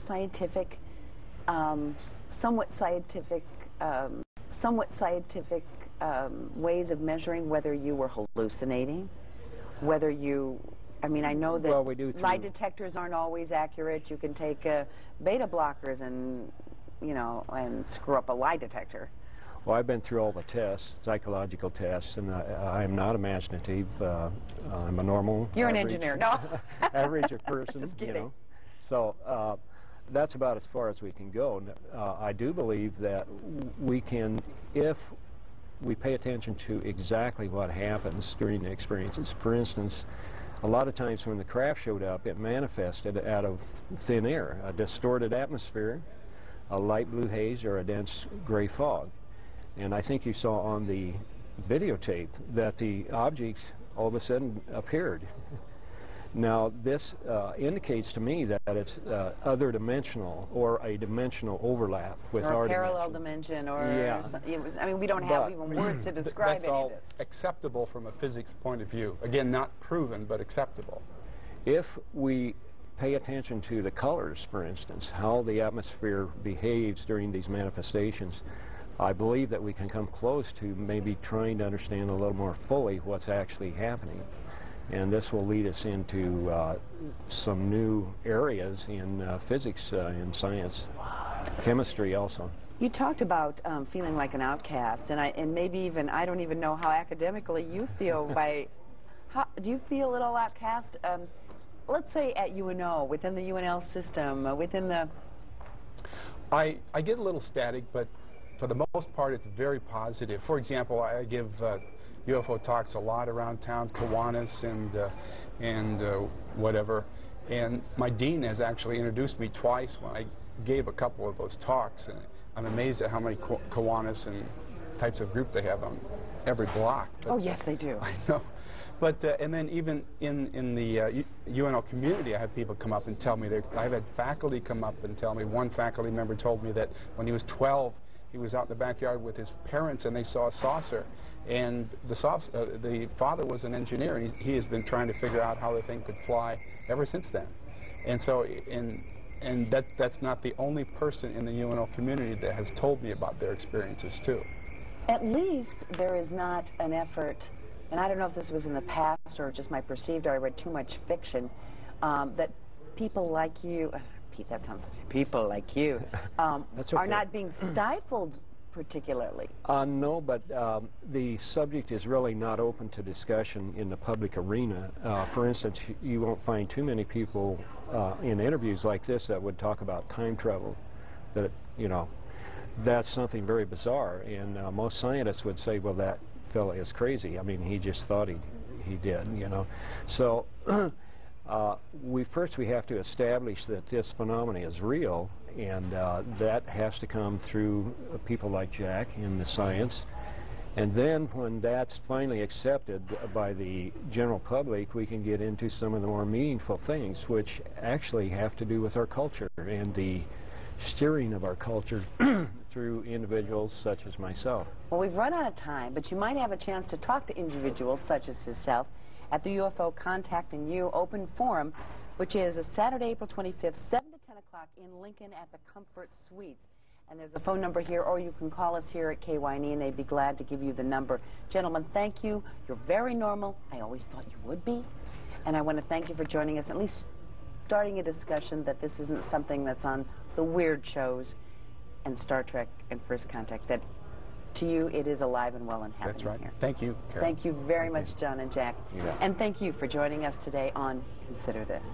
scientific, somewhat scientific ways of measuring whether you were hallucinating, whether you, I mean, I know that lie detectors aren't always accurate. You can take beta blockers and, you know, and screw up a lie detector. Well, I've been through all the tests, psychological tests, and I'm not imaginative. I'm a normal. You're an engineer, no? Average person, Just kidding. you know. So that's about as far as we can go. I do believe that we can, if we pay attention to exactly what happens during the experiences. For instance, a lot of times when the craft showed up, it manifested out of thin air, a distorted atmosphere, a light blue haze, or a dense gray fog. And I think you saw on the videotape that the objects all of a sudden appeared. Now this indicates to me that it's other dimensional or a dimensional overlap with our parallel dimension, or yeah. I mean, we don't have even words to describe that's any all of this. acceptable from a physics point of view. Again, not proven, but acceptable. If we pay attention to the colors, for instance, how the atmosphere behaves during these manifestations, I believe that we can come close to maybe trying to understand a little more fully what's actually happening. And this will lead us into some new areas in physics, in science, chemistry also. You talked about feeling like an outcast, and maybe even, I don't even know how academically you feel by, do you feel a little outcast? Let's say at UNO, within the UNL system, within the... I get a little static, but for the most part it's very positive. For example, I give UFO talks a lot around town, Kiwanis and whatever, and my dean has actually introduced me twice when I gave a couple of those talks, and I'm amazed at how many Kiwanis and types of group they have on every block. But, oh yes, they do. I know. But and then even in the UNO community, I have people come up and tell me, I've had faculty come up and tell me, one faculty member told me that when he was 12, he was out in the backyard with his parents and they saw a saucer, and the father was an engineer, and he has been trying to figure out how the thing could fly ever since then. And so, and that's not the only person in the UNO community that has told me about their experiences too. At least there is not an effort, and I don't know if this was in the past or just my perceived, or I read too much fiction, that people like you, Pete, that sounds like people like you, okay. are not being stifled particularly. No, but the subject is really not open to discussion in the public arena. For instance, you won't find too many people in interviews like this that would talk about time travel. That, you know, that's something very bizarre, and most scientists would say, well, that fellow is crazy. I mean, he just thought he did, you know. So first we have to establish that this phenomenon is real, and that has to come through people like Jack in the science. And then when that's finally accepted by the general public, we can get into some of the more meaningful things, which actually have to do with our culture and the steering of our culture through individuals such as myself. Well, we've run out of time, but you might have a chance to talk to individuals such as yourself at the UFO Contacting You Open Forum, which is a Saturday, April 25th, 7 to 10 o'clock in Lincoln at the Comfort Suites. And there's a phone number here, or you can call us here at KYNE, and they'd be glad to give you the number. Gentlemen, thank you. You're very normal. I always thought you would be. And I want to thank you for joining us, at least starting a discussion that this isn't something that's on the weird shows and Star Trek and First Contact, that to you it is alive and well and happening. That's right. Here. Thank you, Carol. Thank you very much, John and Jack. Yeah. And thank you for joining us today on Consider This.